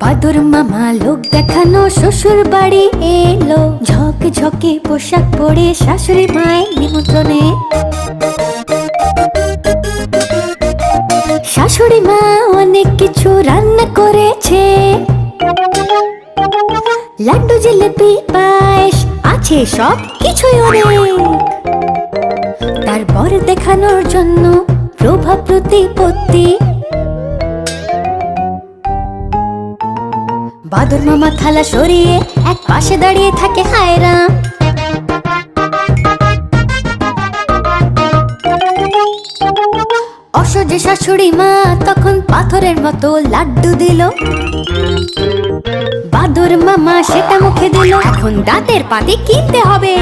বাদর মামা লোক দেখানো শ্বশুর বাড়ি এলো, ঝকঝকে পোশাক পরে শাশুড়ি মায়ের নিমন্ত্রণে। শাশুড়ি মা অনেক কিছু রান্না করেছে, লাড্ডু জিলেপি পায়েস আছে, সব কিছুই অনেক। তার বর দেখানোর জন্য প্রভাব প্রতিপত্তি। বাদর মামা থালা সরিয়ে এক পাশে দাঁড়িয়ে থাকে হায়রাম। অসহ্যে শাশুড়ি মা তখন পাথরের মতো লাড্ডু দিল, বাদর মামা সেটা মুখে দিল। এখন দাঁতের পাতি কিনতে হবে।